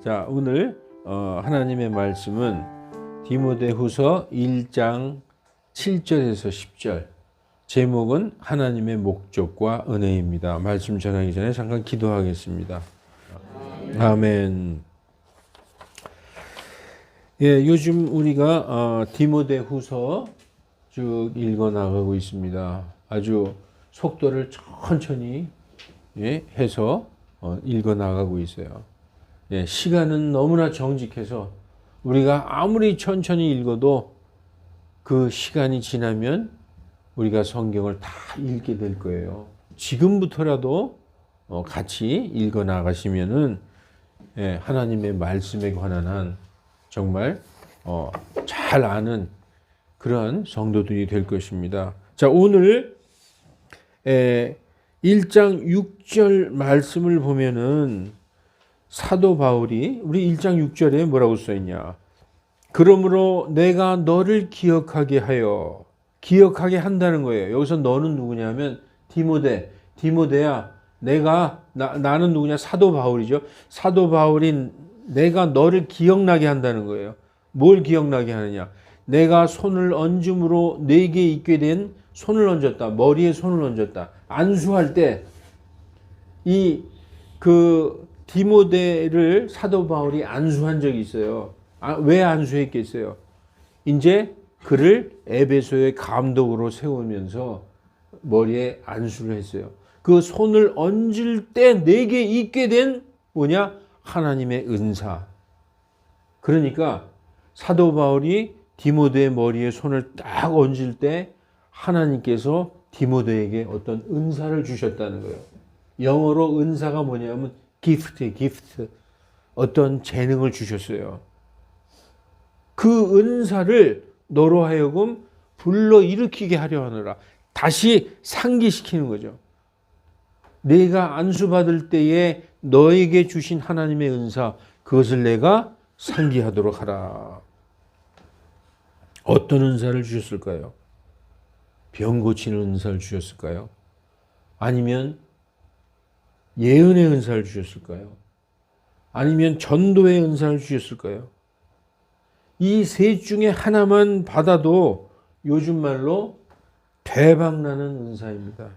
자, 오늘 하나님의 말씀은 디모데후서 1장 7절에서 10절. 제목은 하나님의 목적과 은혜입니다. 말씀 전하기 전에 잠깐 기도하겠습니다. 아멘. 예, 요즘 우리가 디모데후서 쭉 읽어 나가고 있습니다. 아주 속도를 천천히 해서 읽어 나가고 있어요. 예, 시간은 너무나 정직해서 우리가 아무리 천천히 읽어도 그 시간이 지나면 우리가 성경을 다 읽게 될 거예요. 지금부터라도 같이 읽어 나가시면은 하나님의 말씀에 관한 한 정말 잘 아는 그런 성도들이 될 것입니다. 자, 오늘 1장 6절 말씀을 보면은 사도 바울이 우리 1장 6절에 뭐라고 써있냐? 그러므로 내가 너를 기억하게 하여, 기억하게 한다는 거예요. 여기서 너는 누구냐면 디모데야, 나는 누구냐? 사도 바울이죠. 사도 바울인 내가 너를 기억나게 한다는 거예요. 뭘 기억나게 하느냐? 내가 손을 얹음으로 내게 있게 된 손을 얹었다. 머리에 손을 얹었다. 안수할 때 디모데를 사도 바울이 안수한 적이 있어요. 왜 안수했겠어요? 이제 그를 에베소의 감독으로 세우면서 머리에 안수를 했어요. 그 손을 얹을 때 내게 있게 된 뭐냐? 하나님의 은사. 그러니까 사도 바울이 디모데의 머리에 손을 딱 얹을 때 하나님께서 디모데에게 어떤 은사를 주셨다는 거예요. 영어로 은사가 뭐냐면 기프트. 어떤 재능을 주셨어요. 그 은사를 너로 하여금 불러일으키게 하려 하느라 다시 상기시키는 거죠. 내가 안수받을 때에 너에게 주신 하나님의 은사, 그것을 내가 상기하도록 하라. 어떤 은사를 주셨을까요? 병 고치는 은사를 주셨을까요? 아니면 예언의 은사를 주셨을까요? 아니면 전도의 은사를 주셨을까요? 이 셋 중에 하나만 받아도 요즘 말로 대박나는 은사입니다.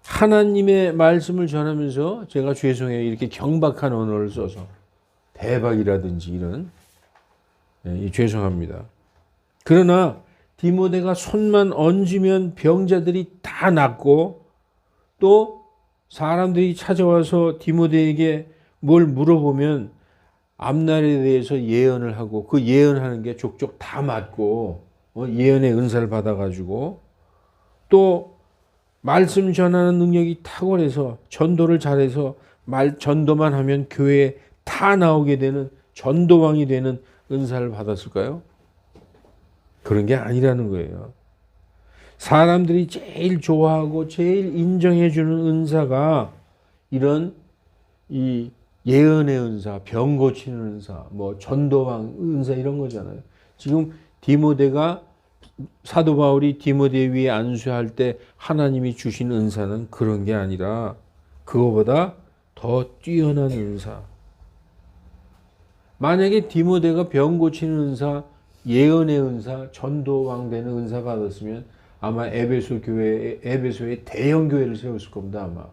하나님의 말씀을 전하면서 제가 죄송해요. 이렇게 경박한 언어를 써서 대박이라든지 이런 죄송합니다. 그러나 디모데가 손만 얹으면 병자들이 다 낫고 또 사람들이 찾아와서 디모데에게 뭘 물어보면 앞날에 대해서 예언을 하고 그 예언하는 게 족족 다 맞고 예언의 은사를 받아가지고 또 말씀 전하는 능력이 탁월해서 전도를 잘해서 전도만 하면 교회에 다 나오게 되는 전도왕이 되는 은사를 받았을까요? 그런 게 아니라는 거예요. 사람들이 제일 좋아하고 제일 인정해주는 은사가 이런 이 예언의 은사, 병 고치는 은사, 뭐 전도왕 은사 이런 거잖아요. 지금 사도 바울이 디모데 위에 안수할 때 하나님이 주신 은사는 그런 게 아니라 그거보다 더 뛰어난 은사. 만약에 디모데가 병 고치는 은사, 예언의 은사, 전도왕 되는 은사 받았으면 아마 에베소에 대형 교회를 세웠을 겁니다. 아마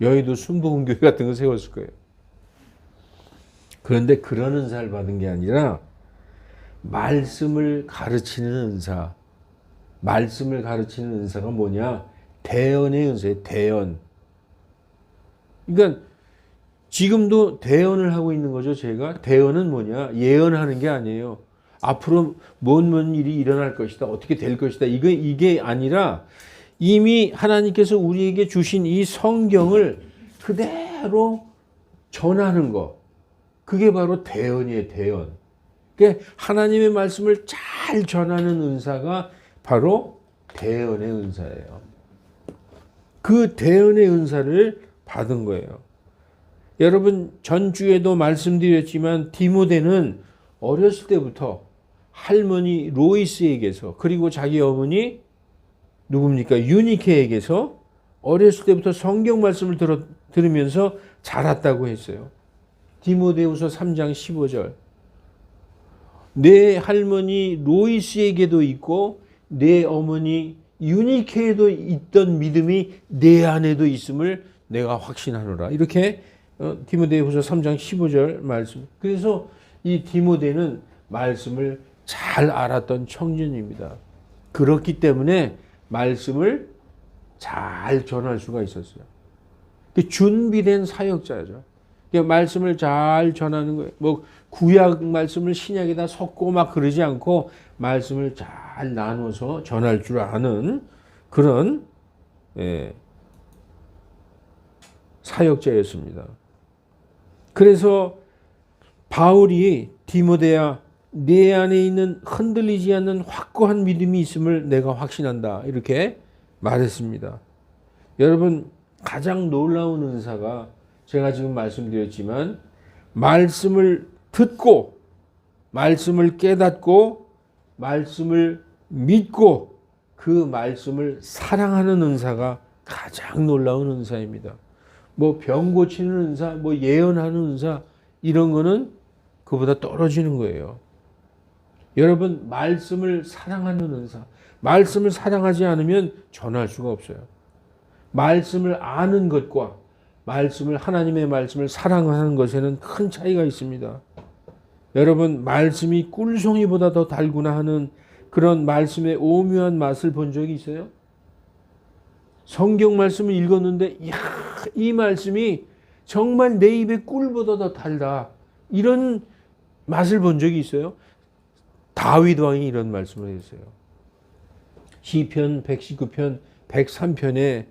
여의도 순복음교회 같은 거 세웠을 거예요. 그런데 그런 은사를 받은 게 아니라 말씀을 가르치는 은사. 말씀을 가르치는 은사가 뭐냐? 대언의 은사예요. 대언. 그러니까 지금도 대언을 하고 있는 거죠. 제가 대언은 뭐냐? 예언하는 게 아니에요. 앞으로 뭔 일이 일어날 것이다. 어떻게 될 것이다. 이게 아니라 이미 하나님께서 우리에게 주신 이 성경을 그대로 전하는 거. 그게 바로 대언이에요. 대언. 그러니까 하나님의 말씀을 잘 전하는 은사가 바로 대언의 은사예요. 그 대언의 은사를 받은 거예요. 여러분 전주에도 말씀드렸지만 디모데는 어렸을 때부터 할머니 로이스에게서 그리고 자기 어머니 누굽니까? 유니케에게서 어렸을 때부터 성경 말씀을 들으면서 자랐다고 했어요. 디모데후서 3장 15절. 내 할머니 로이스에게도 있고 내 어머니 유니케에도 있던 믿음이 내 안에도 있음을 내가 확신하노라. 이렇게 디모데후서 3장 15절 말씀. 그래서 이 디모데는 말씀을 잘 알았던 청년입니다. 그렇기 때문에 말씀을 잘 전할 수가 있었어요. 준비된 사역자죠. 말씀을 잘 전하는 거예요. 뭐 구약 말씀을 신약에다 섞고 막 그러지 않고 말씀을 잘 나눠서 전할 줄 아는 그런 사역자였습니다. 그래서 바울이 디모데야 내 안에 있는 흔들리지 않는 확고한 믿음이 있음을 내가 확신한다. 이렇게 말했습니다. 여러분 가장 놀라운 은사가 제가 지금 말씀드렸지만 말씀을 듣고 말씀을 깨닫고 말씀을 믿고 그 말씀을 사랑하는 은사가 가장 놀라운 은사입니다. 뭐 병 고치는 은사, 뭐 예언하는 은사 이런 거는 그보다 떨어지는 거예요. 여러분 말씀을 사랑하는 은사, 말씀을 사랑하지 않으면 전할 수가 없어요. 말씀을 아는 것과 말씀을 하나님의 말씀을 사랑하는 것에는 큰 차이가 있습니다. 여러분 말씀이 꿀송이보다 더 달구나 하는 그런 말씀의 오묘한 맛을 본 적이 있어요? 성경 말씀을 읽었는데 이야, 이 말씀이 정말 내 입에 꿀보다 더 달다. 이런 맛을 본 적이 있어요? 다윗 왕이 이런 말씀을 했어요. 시편 119편 103편에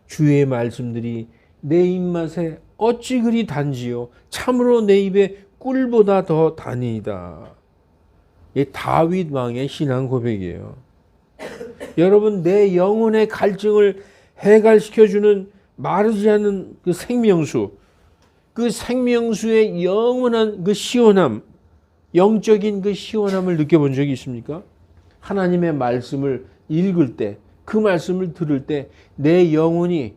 주의 말씀들이 내 입맛에 어찌 그리 단지요 참으로 내 입에 꿀보다 더 다니이다. 이 다윗 왕의 신앙 고백이에요. 여러분 내 영혼의 갈증을 해갈시켜주는 마르지 않는 그 생명수, 그 생명수의 영원한 그 시원함, 영적인 그 시원함을 느껴본 적이 있습니까? 하나님의 말씀을 읽을 때, 그 말씀을 들을 때 내 영혼이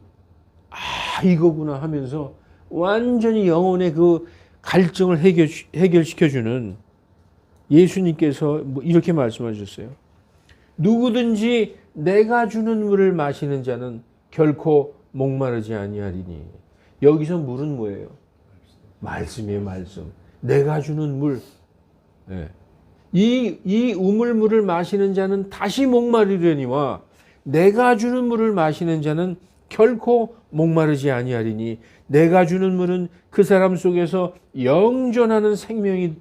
아 이거구나 하면서 완전히 영혼의 그 갈증을 해결시켜주는 예수님께서 이렇게 말씀하셨어요. 누구든지 내가 주는 물을 마시는 자는 결코 목마르지 아니하리니. 여기서 물은 뭐예요? 말씀이에요. 말씀. 내가 주는 물. 이 우물물을 마시는 자는 다시 목마르려니와 내가 주는 물을 마시는 자는 결코 목마르지 아니하리니. 내가 주는 물은 그 사람 속에서 영존하는 생명에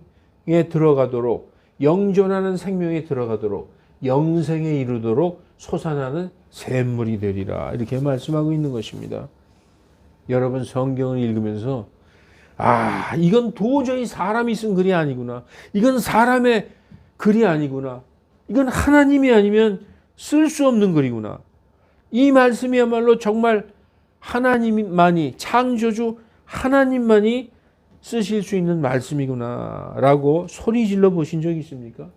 들어가도록, 영존하는 생명에 들어가도록, 영생에 이르도록 솟아나는 샘물이 되리라. 이렇게 말씀하고 있는 것입니다. 여러분 성경을 읽으면서 아 이건 도저히 사람이 쓴 글이 아니구나. 이건 사람의 글이 아니구나. 이건 하나님이 아니면 쓸 수 없는 글이구나. 이 말씀이야말로 정말 하나님만이, 창조주 하나님만이 쓰실 수 있는 말씀이구나 라고 소리질러 보신 적이 있습니까?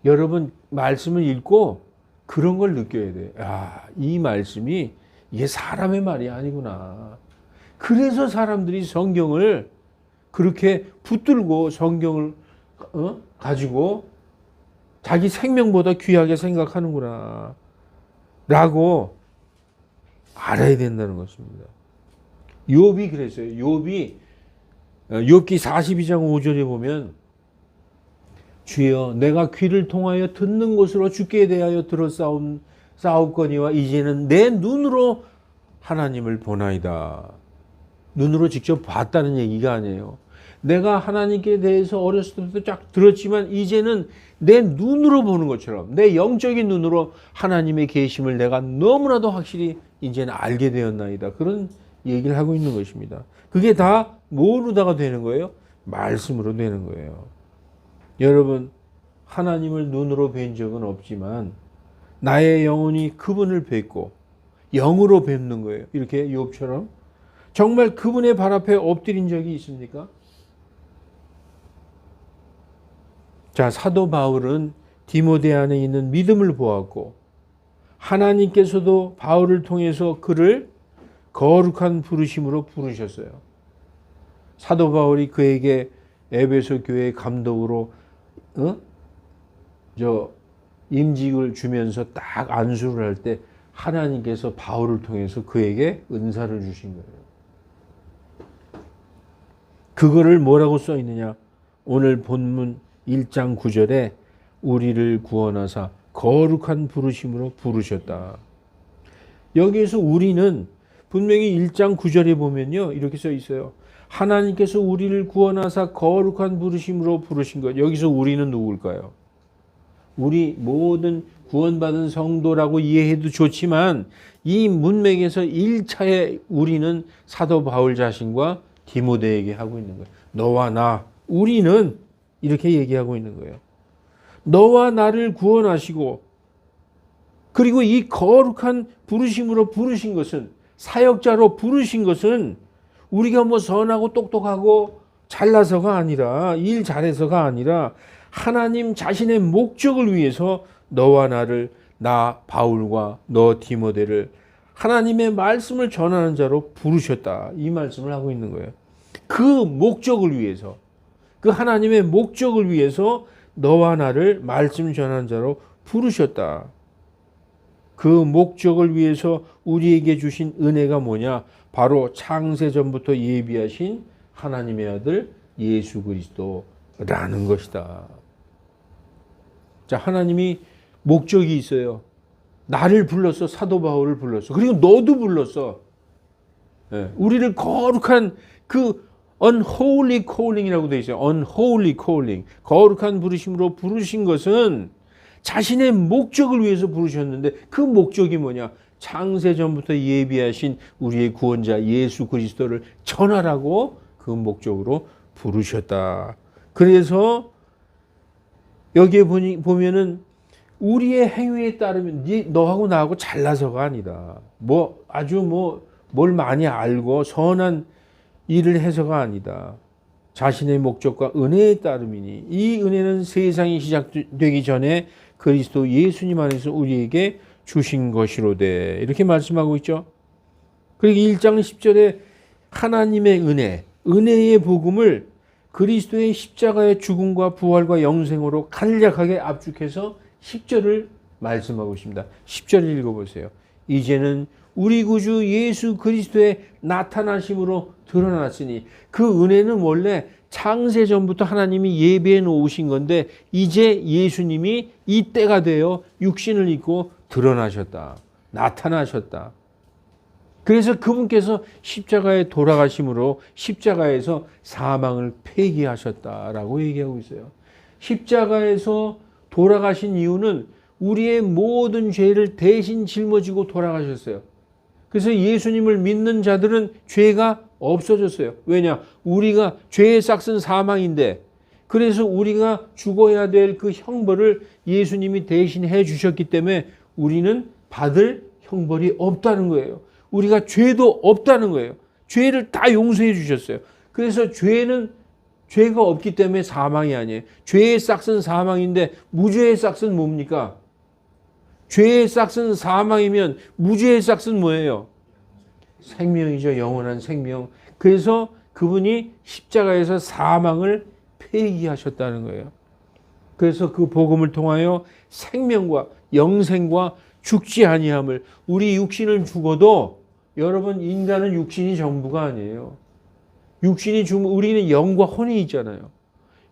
여러분 말씀을 읽고 그런 걸 느껴야 돼요. 아, 이 말씀이 이게 사람의 말이 아니구나. 그래서 사람들이 성경을 그렇게 붙들고 성경을 가지고 자기 생명보다 귀하게 생각하는구나 라고 알아야 된다는 것입니다. 욥이 그랬어요. 욥기 42장 5절에 보면 주여 내가 귀를 통하여 듣는 것으로 주께 대하여 들었사옵거니와 이제는 내 눈으로 하나님을 보나이다. 눈으로 직접 봤다는 얘기가 아니에요. 내가 하나님께 대해서 어렸을 때부터 쫙 들었지만 이제는 내 눈으로 보는 것처럼 내 영적인 눈으로 하나님의 계심을 내가 너무나도 확실히 이제는 알게 되었나이다. 그런 얘기를 하고 있는 것입니다. 그게 다 뭐로다가 되는 거예요? 말씀으로 되는 거예요. 여러분 하나님을 눈으로 뵌 적은 없지만 나의 영혼이 그분을 뵙고 영으로 뵙는 거예요. 이렇게 욥처럼 정말 그분의 발 앞에 엎드린 적이 있습니까? 자, 사도 바울은 디모데 안에 있는 믿음을 보았고 하나님께서도 바울을 통해서 그를 거룩한 부르심으로 부르셨어요. 사도 바울이 그에게 에베소 교회 감독으로 임직을 주면서 딱 안수를 할 때 하나님께서 바울을 통해서 그에게 은사를 주신 거예요. 그거를 뭐라고 써 있느냐? 오늘 본문 1장 9절에 우리를 구원하사 거룩한 부르심으로 부르셨다. 여기에서 우리는 분명히 1장 9절에 보면요, 이렇게 써 있어요. 하나님께서 우리를 구원하사 거룩한 부르심으로 부르신 것. 여기서 우리는 누굴까요? 우리 모든 구원받은 성도라고 이해해도 좋지만 이 문맥에서 1차에 우리는 사도 바울 자신과 디모데에게 하고 있는 거예요. 너와 나, 우리는 이렇게 얘기하고 있는 거예요. 너와 나를 구원하시고 그리고 이 거룩한 부르심으로 부르신 것은, 사역자로 부르신 것은 우리가 뭐 선하고 똑똑하고 잘나서가 아니라, 일 잘해서가 아니라 하나님 자신의 목적을 위해서 너와 나를, 나 바울과 너 디모데를 하나님의 말씀을 전하는 자로 부르셨다. 이 말씀을 하고 있는 거예요. 그 목적을 위해서, 그 하나님의 목적을 위해서 너와 나를 말씀 전하는 자로 부르셨다. 그 목적을 위해서 우리에게 주신 은혜가 뭐냐? 바로 창세전부터 예비하신 하나님의 아들 예수 그리스도라는 것이다. 자, 하나님이 목적이 있어요. 나를 불렀어. 사도 바울을 불렀어. 그리고 너도 불렀어. 네. 우리를 거룩한 그 unholy calling이라고 되어 있어요. unholy calling. 거룩한 부르심으로 부르신 것은 자신의 목적을 위해서 부르셨는데 그 목적이 뭐냐? 창세전부터 예비하신 우리의 구원자 예수 그리스도를 전하라고 그 목적으로 부르셨다. 그래서 여기에 보면은 우리의 행위에 따르면 너하고 나하고 잘나서가 아니라 아주 뭘 많이 알고 선한 일을 해서가 아니다. 자신의 목적과 은혜에 따름이니 이 은혜는 세상이 시작되기 전에 그리스도 예수님 안에서 우리에게 주신 것이로되 이렇게 말씀하고 있죠. 그리고 1장 10절에 하나님의 은혜의 복음을 그리스도의 십자가의 죽음과 부활과 영생으로 간략하게 압축해서 10절을 말씀하고 있습니다. 10절을 읽어보세요. 이제는 우리 구주 예수 그리스도의 나타나심으로 드러났으니 그 은혜는 원래 창세전부터 하나님이 예비해 놓으신 건데 이제 예수님이 이 때가 되어 육신을 입고 드러나셨다. 나타나셨다. 그래서 그분께서 십자가에 돌아가심으로 십자가에서 사망을 폐기하셨다라고 얘기하고 있어요. 십자가에서 돌아가신 이유는 우리의 모든 죄를 대신 짊어지고 돌아가셨어요. 그래서 예수님을 믿는 자들은 죄가 없어졌어요. 왜냐? 우리가 죄의 싹은 사망인데 그래서 우리가 죽어야 될 그 형벌을 예수님이 대신해 주셨기 때문에 우리는 받을 형벌이 없다는 거예요. 우리가 죄도 없다는 거예요. 죄를 다 용서해 주셨어요. 그래서 죄가 없기 때문에 사망이 아니에요. 죄의 싹은 사망인데 무죄의 싹은 뭡니까? 죄의 싹은 사망이면 무죄의 싹은 뭐예요? 생명이죠. 영원한 생명. 그래서 그분이 십자가에서 사망을 폐기하셨다는 거예요. 그래서 그 복음을 통하여 생명과 영생과 죽지 아니함을, 우리 육신을 죽어도 여러분 인간은 육신이 전부가 아니에요. 육신이 죽으면 우리는 영과 혼이 있잖아요.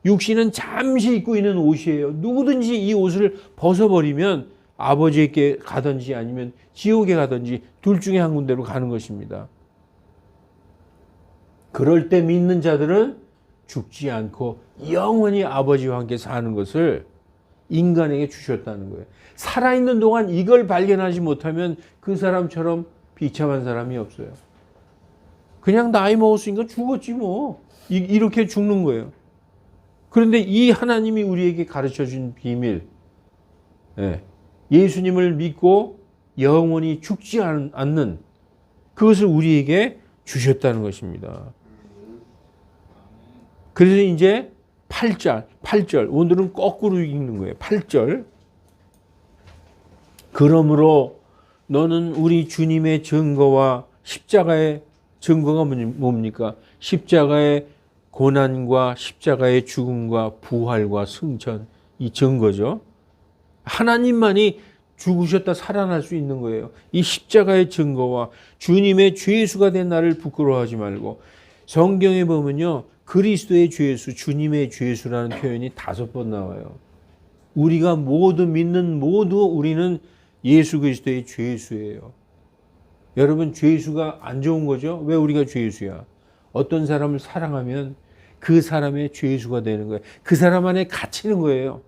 육신은 잠시 입고 있는 옷이에요. 누구든지 이 옷을 벗어버리면 아버지에게 가든지 아니면 지옥에 가든지 둘 중에 한 군데로 가는 것입니다. 그럴 때 믿는 자들은 죽지 않고 영원히 아버지와 함께 사는 것을 인간에게 주셨다는 거예요. 살아있는 동안 이걸 발견하지 못하면 그 사람처럼 비참한 사람이 없어요. 그냥 나이 먹었으니까 죽었지 뭐. 이렇게 죽는 거예요. 그런데 이 하나님이 우리에게 가르쳐준 비밀, 예수님을 믿고 영원히 죽지 않는 그것을 우리에게 주셨다는 것입니다. 그래서 이제 8절, 오늘은 거꾸로 읽는 거예요. 8절. 그러므로 너는 우리 주님의 증거와 십자가의 증거가 뭡니까? 십자가의 고난과 십자가의 죽음과 부활과 승천, 이 증거죠. 하나님만이 죽으셨다 살아날 수 있는 거예요. 이 십자가의 증거와 주님의 죄수가 된 나를 부끄러워하지 말고, 성경에 보면요, 그리스도의 죄수, 주님의 죄수라는 표현이 5번 나와요. 우리가 모두 믿는 모두 우리는 예수 그리스도의 죄수예요. 여러분, 죄수가 안 좋은 거죠? 왜 우리가 죄수야? 어떤 사람을 사랑하면 그 사람의 죄수가 되는 거예요. 그 사람 안에 갇히는 거예요.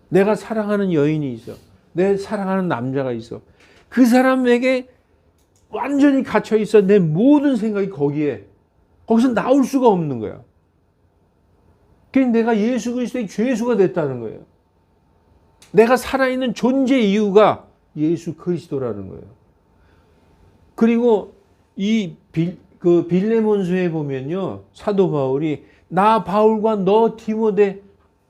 내가 사랑하는 여인이 있어. 내 사랑하는 남자가 있어. 그 사람에게 완전히 갇혀 있어. 내 모든 생각이 거기서 나올 수가 없는 거야. 그래서 내가 예수 그리스도의 죄수가 됐다는 거예요. 내가 살아있는 존재 이유가 예수 그리스도라는 거예요. 그리고 이 빌레몬서에 보면요, 사도 바울이 나 바울과 너 디모데,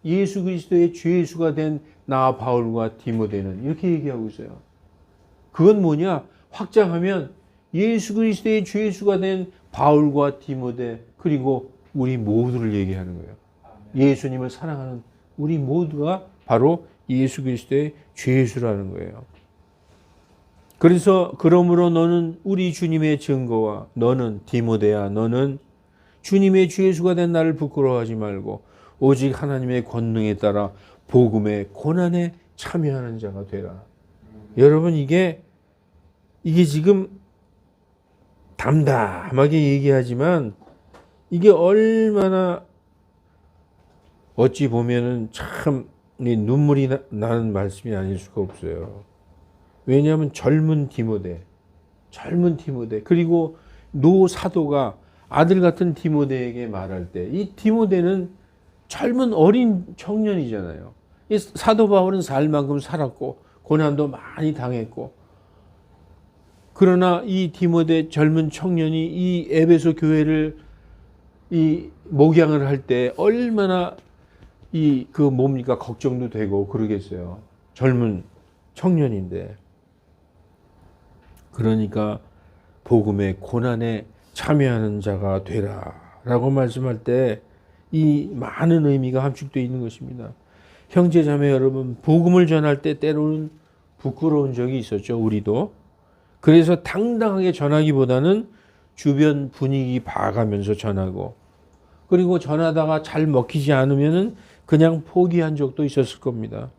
예수 그리스도의 죄수가 된 나 바울과 디모데는 이렇게 얘기하고 있어요. 그건 뭐냐? 확장하면 예수 그리스도의 죄수가 된 바울과 디모데, 그리고 우리 모두를 얘기하는 거예요. 예수님을 사랑하는 우리 모두가 바로 예수 그리스도의 죄수라는 거예요. 그래서 그러므로 너는 우리 주님의 증거와 너는 디모데야, 너는 주님의 죄수가 된 나를 부끄러워하지 말고 오직 하나님의 권능에 따라 복음의 고난에 참여하는 자가 되라. 여러분, 이게 지금 담담하게 얘기하지만 이게 얼마나 어찌 보면은 참 눈물이 나는 말씀이 아닐 수가 없어요. 왜냐하면 젊은 디모데, 그리고 노 사도가 아들 같은 디모데에게 말할 때, 이 디모데는 젊은 어린 청년이잖아요. 이 사도 바울은 살 만큼 살았고 고난도 많이 당했고, 그러나 이 디모데 젊은 청년이 이 에베소 교회를 이 목양을 할 때 얼마나 뭡니까, 걱정도 되고 그러겠어요. 젊은 청년인데. 그러니까 복음의 고난에 참여하는 자가 되라 라고 말씀할 때 이 많은 의미가 함축되어 있는 것입니다. 형제 자매 여러분, 복음을 전할 때 때로는 부끄러운 적이 있었죠. 우리도. 그래서 당당하게 전하기보다는 주변 분위기 봐가면서 전하고, 그리고 전하다가 잘 먹히지 않으면은 그냥 포기한 적도 있었을 겁니다.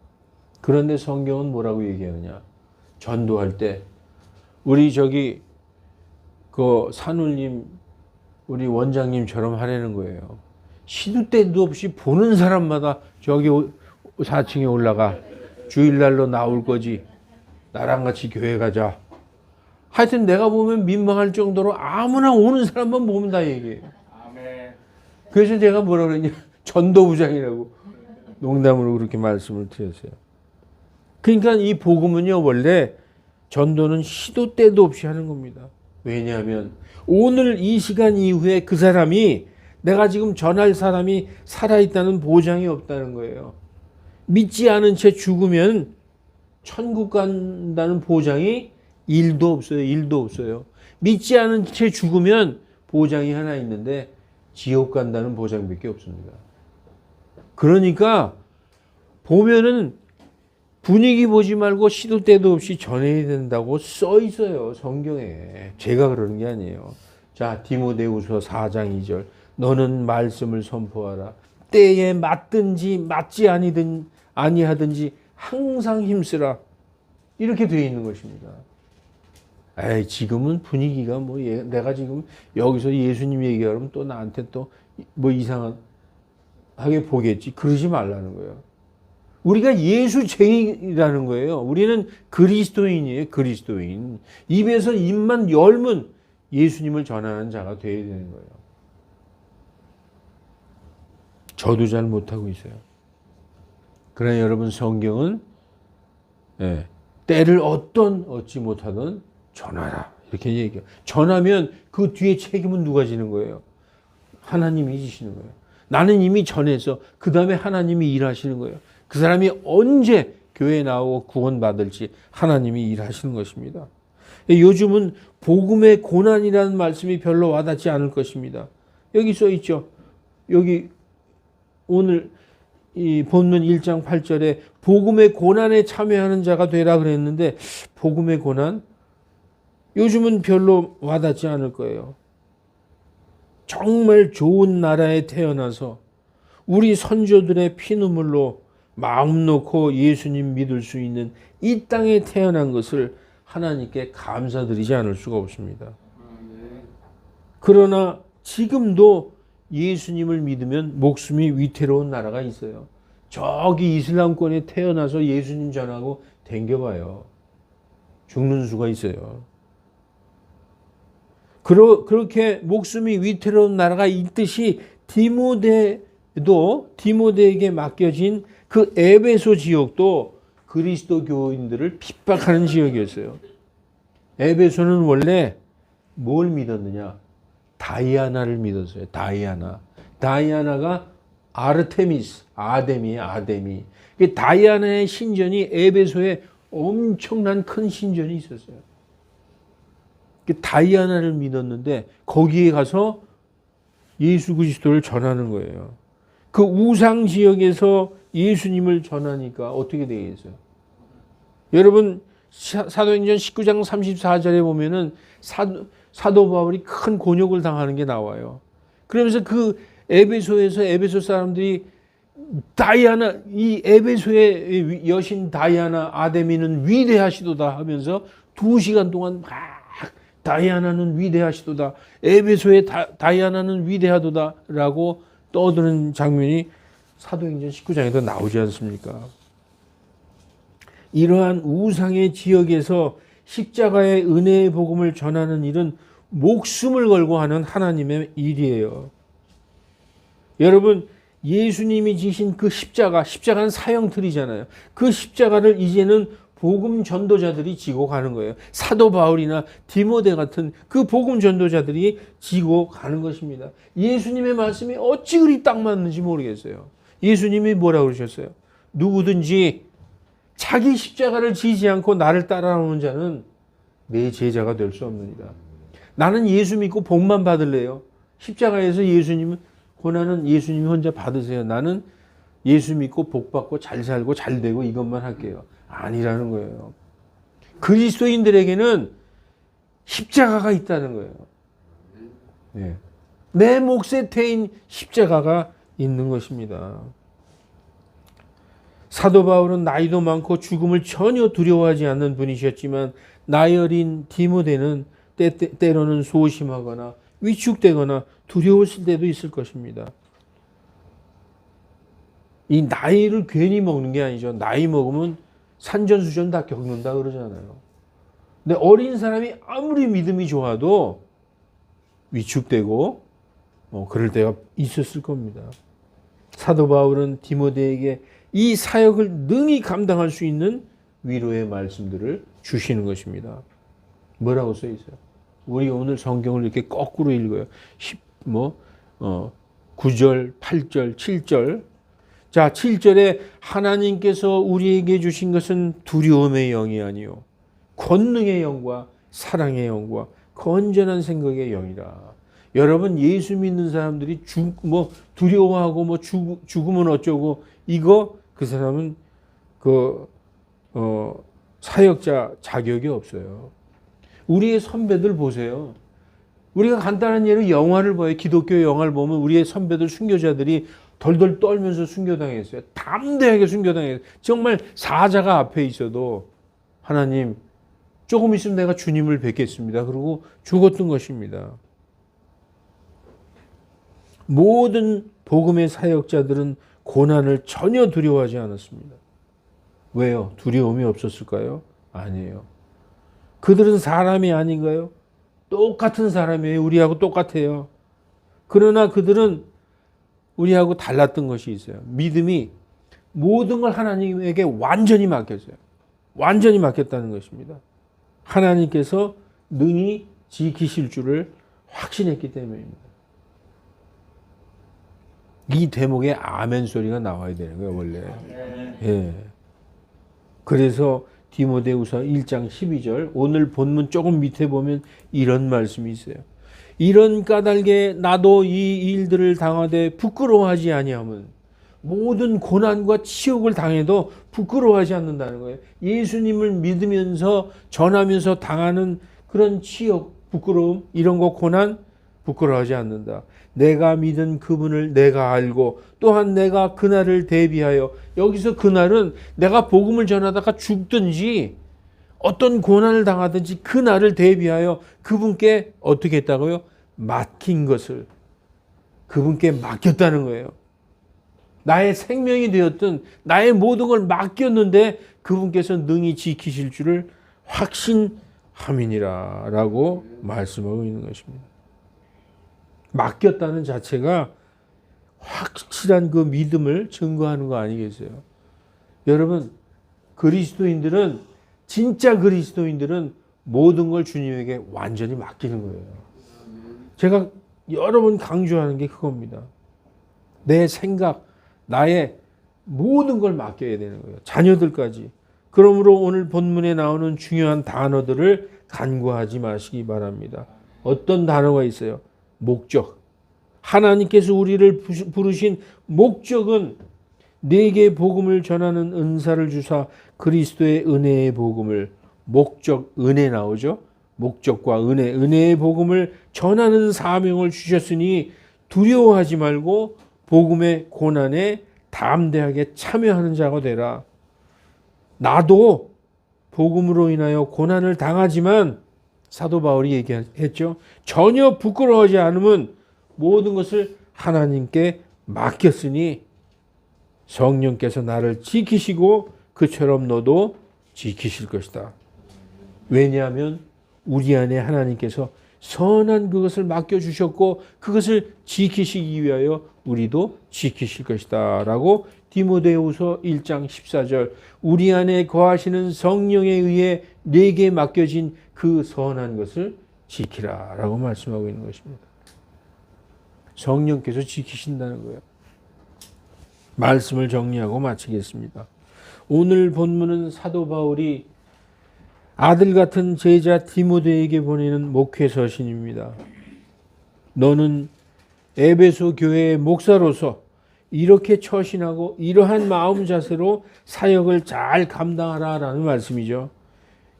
그런데 성경은 뭐라고 얘기하느냐? 전도할 때 우리 산울님, 우리 원장님처럼 하라는 거예요. 시도 때도 없이 보는 사람마다 저기 4층에 올라가. 주일날로 나올 거지. 나랑 같이 교회 가자. 하여튼 내가 보면 민망할 정도로 아무나 오는 사람만 보면 다 얘기해요. 그래서 제가 뭐라 그랬냐? 전도부장이라고 농담으로 그렇게 말씀을 드렸어요. 그러니까 이 복음은요, 원래 전도는 시도 때도 없이 하는 겁니다. 왜냐하면 오늘 이 시간 이후에 그 사람이, 내가 지금 전할 사람이 살아있다는 보장이 없다는 거예요. 믿지 않은 채 죽으면 천국 간다는 보장이 1도 없어요. 믿지 않은 채 죽으면 보장이 하나 있는데 지옥 간다는 보장밖에 없습니다. 그러니까 보면은 분위기 보지 말고 시도 때도 없이 전해야 된다고 써 있어요, 성경에. 제가 그러는 게 아니에요. 자, 디모데후서 4장 2절. 너는 말씀을 선포하라. 때에 맞든지 맞지 아니하든지 항상 힘쓰라. 이렇게 되어 있는 것입니다. 지금은 분위기가 내가 지금 여기서 예수님 얘기하면 또 나한테 또 이상하게 보겠지. 그러지 말라는 거예요. 우리가 예수쟁이라는 거예요. 우리는 그리스도인이에요. 그리스도인. 입에서 입만 열면 예수님을 전하는 자가 되어야 되는 거예요. 저도 잘 못하고 있어요. 그러나 여러분, 성경은 때를 얻지 못하든 전하라 이렇게 얘기해요. 전하면 그 뒤에 책임은 누가 지는 거예요? 하나님이 지시는 거예요. 나는 이미 전해서 그 다음에 하나님이 일하시는 거예요. 그 사람이 언제 교회에 나오고 구원받을지 하나님이 일하시는 것입니다. 요즘은 복음의 고난이라는 말씀이 별로 와닿지 않을 것입니다. 여기 써 있죠. 여기 오늘 이 본문 1장 8절에 복음의 고난에 참여하는 자가 되라 그랬는데 복음의 고난? 요즘은 별로 와닿지 않을 거예요. 정말 좋은 나라에 태어나서 우리 선조들의 피눈물로 마음 놓고 예수님 믿을 수 있는 이 땅에 태어난 것을 하나님께 감사드리지 않을 수가 없습니다. 그러나 지금도 예수님을 믿으면 목숨이 위태로운 나라가 있어요. 저기 이슬람권에 태어나서 예수님 전하고 댕겨봐요. 죽는 수가 있어요. 그렇게 목숨이 위태로운 나라가 있듯이 디모데에게 맡겨진 그 에베소 지역도 그리스도 교인들을 핍박하는 지역이었어요. 에베소는 원래 뭘 믿었느냐? 다이아나를 믿었어요. 다이아나가 아르테미스, 아데미. 다이아나의 신전이 에베소에 엄청난 큰 신전이 있었어요. 다이아나를 믿었는데 거기에 가서 예수 그리스도를 전하는 거예요. 그 우상 지역에서 예수님을 전하니까 어떻게 되겠어요? 여러분 사도행전 19장 34절에 보면은 사도 바울이 큰 곤욕을 당하는 게 나와요. 그러면서 그 에베소에서 에베소 사람들이 이 에베소의 여신 다이아나 아데미는 위대하시도다 하면서 2시간 동안 막 다이아나는 위대하시도다. 에베소의 다이아나는 위대하도다라고 떠드는 장면이 사도행전 19장에도 나오지 않습니까? 이러한 우상의 지역에서 십자가의 은혜의 복음을 전하는 일은 목숨을 걸고 하는 하나님의 일이에요. 여러분, 예수님이 지신 그 십자가는 사형틀이잖아요. 그 십자가를 이제는 복음 전도자들이 지고 가는 거예요. 사도 바울이나 디모데 같은 그 복음 전도자들이 지고 가는 것입니다. 예수님의 말씀이 어찌 그리 딱 맞는지 모르겠어요. 예수님이 뭐라고 그러셨어요? 누구든지 자기 십자가를 지지 않고 나를 따라오는 자는 내 제자가 될 수 없느니라. 나는 예수 믿고 복만 받을래요. 십자가에서 고난은 예수님이 혼자 받으세요. 나는 예수 믿고 복 받고 잘 살고 잘 되고 이것만 할게요. 아니라는 거예요. 그리스도인들에게는 십자가가 있다는 거예요. 네. 내 몫에 태인 십자가가 있는 것입니다. 사도 바울은 나이도 많고 죽음을 전혀 두려워하지 않는 분이셨지만 나이 어린 디모데는 때로는 소심하거나 위축되거나 두려웠을 때도 있을 것입니다. 이 나이를 괜히 먹는 게 아니죠. 나이 먹으면 산전수전 다 겪는다 그러잖아요. 근데 어린 사람이 아무리 믿음이 좋아도 위축되고 그럴 때가 있었을 겁니다. 사도 바울은 디모데에게 이 사역을 능히 감당할 수 있는 위로의 말씀들을 주시는 것입니다. 뭐라고 써 있어요? 우리 오늘 성경을 이렇게 거꾸로 읽어요. 9절, 8절, 7절. 자, 7절에 하나님께서 우리에게 주신 것은 두려움의 영이 아니요 권능의 영과 사랑의 영과 건전한 생각의 영이라. 여러분, 예수 믿는 사람들이 두려워하고 죽으면 어쩌고 그 사람은 사역자 자격이 없어요. 우리의 선배들 보세요. 우리가 간단한 예로 영화를 봐요. 기독교 영화를 보면 우리의 선배들 순교자들이 덜덜 떨면서 순교당했어요. 담대하게 순교당했어요. 정말 사자가 앞에 있어도 하나님 조금 있으면 내가 주님을 뵙겠습니다. 그러고 죽었던 것입니다. 모든 복음의 사역자들은 고난을 전혀 두려워하지 않았습니다. 왜요? 두려움이 없었을까요? 아니에요. 그들은 사람이 아닌가요? 똑같은 사람이에요. 우리하고 똑같아요. 그러나 그들은 우리하고 달랐던 것이 있어요. 믿음이 모든 걸 하나님에게 완전히 맡겼어요. 완전히 맡겼다는 것입니다. 하나님께서 능히 지키실 줄을 확신했기 때문입니다. 이 대목에 아멘 소리가 나와야 되는 거예요, 원래. 예. 그래서 디모데후서 1장 12절 오늘 본문 조금 밑에 보면 이런 말씀이 있어요. 이런 까닭에 나도 이 일들을 당하되 부끄러워하지 아니함은, 모든 고난과 치욕을 당해도 부끄러워하지 않는다는 거예요. 예수님을 믿으면서 전하면서 당하는 그런 치욕, 부끄러움, 이런 거 고난 부끄러워하지 않는다. 내가 믿은 그분을 내가 알고 또한 내가 그날을 대비하여, 여기서 그날은 내가 복음을 전하다가 죽든지 어떤 고난을 당하든지 그날을 대비하여 그분께 어떻게 했다고요? 맡긴 것을 그분께 맡겼다는 거예요. 나의 생명이 되었든 나의 모든 걸 맡겼는데 그분께서 능히 지키실 줄을 확신함이니라 라고 말씀하고 있는 것입니다. 맡겼다는 자체가 확실한 그 믿음을 증거하는 거 아니겠어요? 여러분, 그리스도인들은, 진짜 그리스도인들은 모든 걸 주님에게 완전히 맡기는 거예요. 제가 여러 번 강조하는 게 그겁니다. 내 생각, 나의 모든 걸 맡겨야 되는 거예요. 자녀들까지. 그러므로 오늘 본문에 나오는 중요한 단어들을 간과하지 마시기 바랍니다. 어떤 단어가 있어요? 목적. 하나님께서 우리를 부르신 목적은 네게 복음을 전하는 은사를 주사 그리스도의 은혜의 복음을, 목적, 은혜 나오죠? 목적과 은혜, 은혜의 복음을 전하는 사명을 주셨으니 두려워하지 말고 복음의 고난에 담대하게 참여하는 자가 되라. 나도 복음으로 인하여 고난을 당하지만 사도 바울이 얘기했죠. 전혀 부끄러워하지 않으면 모든 것을 하나님께 맡겼으니 성령께서 나를 지키시고 그처럼 너도 지키실 것이다. 왜냐하면 우리 안에 하나님께서 선한 그것을 맡겨주셨고 그것을 지키시기 위하여 우리도 지키실 것이다 라고 디모데후서 1장 14절, 우리 안에 거하시는 성령에 의해 내게 맡겨진 그 선한 것을 지키라 라고 말씀하고 있는 것입니다. 성령께서 지키신다는 거예요. 말씀을 정리하고 마치겠습니다. 오늘 본문은 사도 바울이 아들 같은 제자 디모데에게 보내는 목회 서신입니다. 너는 에베소 교회의 목사로서 이렇게 처신하고 이러한 마음 자세로 사역을 잘 감당하라라는 말씀이죠.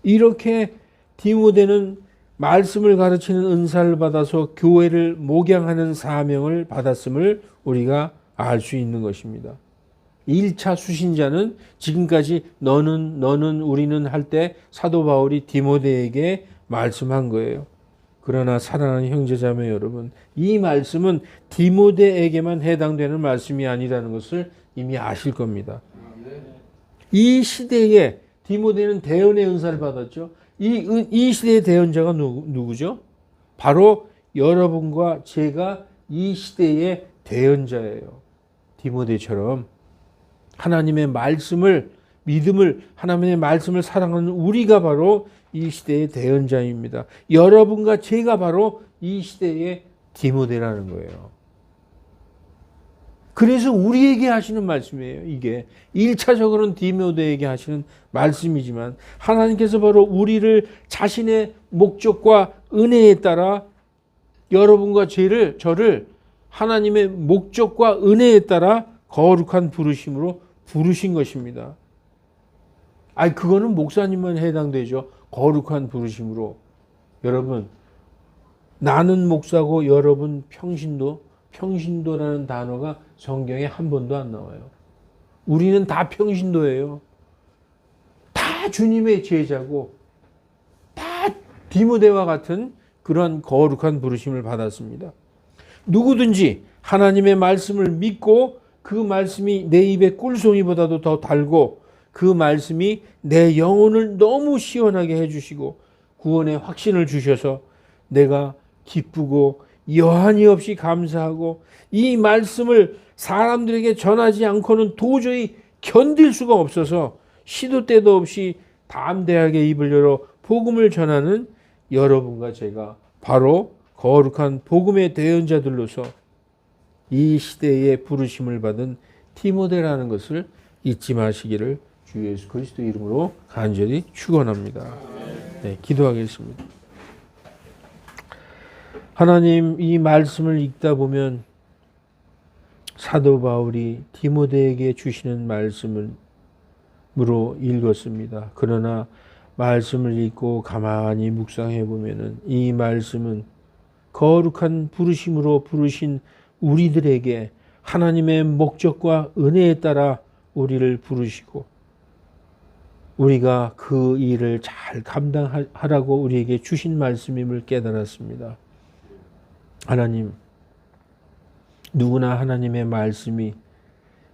이렇게 디모데는 말씀을 가르치는 은사를 받아서 교회를 목양하는 사명을 받았음을 우리가 알 수 있는 것입니다. 1차 수신자는 지금까지 너는 우리는 할 때 사도 바울이 디모데에게 말씀한 거예요. 그러나 사랑하는 형제자매 여러분, 이 말씀은 디모데에게만 해당되는 말씀이 아니라는 것을 이미 아실 겁니다. 이 시대에 디모데는 대언의 은사를 받았죠. 이 시대의 대언자가 누구죠? 바로 여러분과 제가 이 시대의 대언자예요. 디모데처럼 하나님의 말씀을, 믿음을, 하나님의 말씀을 사랑하는 우리가 바로 이 시대의 대언자입니다. 여러분과 제가 바로 이 시대의 디모데라는 거예요. 그래서 우리에게 하시는 말씀이에요. 이게 1차적으로는 디모데에게 하시는 말씀이지만 하나님께서 바로 우리를 자신의 목적과 은혜에 따라 여러분과 저를 하나님의 목적과 은혜에 따라 거룩한 부르심으로 부르신 것입니다. 그거는 목사님만 해당되죠. 거룩한 부르심으로. 여러분, 나는 목사고 여러분 평신도라는 단어가 성경에 한 번도 안 나와요. 우리는 다 평신도예요. 다 주님의 제자고 다 디모데와 같은 그런 거룩한 부르심을 받았습니다. 누구든지 하나님의 말씀을 믿고 그 말씀이 내 입의 꿀송이보다도 더 달고 그 말씀이 내 영혼을 너무 시원하게 해주시고 구원의 확신을 주셔서 내가 기쁘고 여한이 없이 감사하고 이 말씀을 사람들에게 전하지 않고는 도저히 견딜 수가 없어서 시도 때도 없이 담대하게 입을 열어 복음을 전하는 여러분과 제가 바로 거룩한 복음의 대언자들로서 이 시대에 부르심을 받은 디모데라는 것을 잊지 마시기를 주 예수 그리스도 이름으로 간절히 축원합니다. 네, 기도하겠습니다. 하나님, 이 말씀을 읽다 보면 사도 바울이 디모데에게 주시는 말씀으로 읽었습니다. 그러나 말씀을 읽고 가만히 묵상해 보면은 이 말씀은 거룩한 부르심으로 부르신 우리들에게 하나님의 목적과 은혜에 따라 우리를 부르시고 우리가 그 일을 잘 감당하라고 우리에게 주신 말씀임을 깨달았습니다. 하나님, 누구나 하나님의 말씀이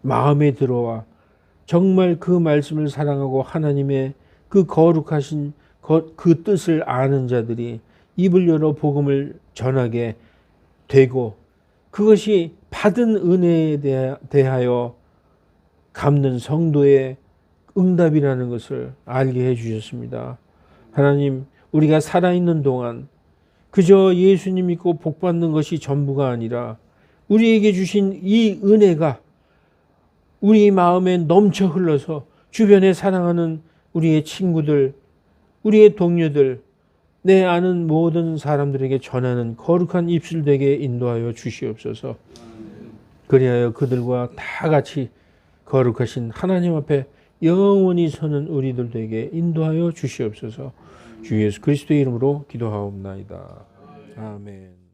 마음에 들어와 정말 그 말씀을 사랑하고 하나님의 그 거룩하신 그 뜻을 아는 자들이 입을 열어 복음을 전하게 되고 그것이 받은 은혜에 대하여 갚는 성도의 응답이라는 것을 알게 해주셨습니다. 하나님, 우리가 살아있는 동안 그저 예수님 믿고 복받는 것이 전부가 아니라 우리에게 주신 이 은혜가 우리 마음에 넘쳐 흘러서 주변에 사랑하는 우리의 친구들, 우리의 동료들, 내 아는 모든 사람들에게 전하는 거룩한 입술 되게 인도하여 주시옵소서. 그리하여 그들과 다 같이 거룩하신 하나님 앞에 영원히 서는 우리들 되게 인도하여 주시옵소서. 주 예수 그리스도의 이름으로 기도하옵나이다. 아멘.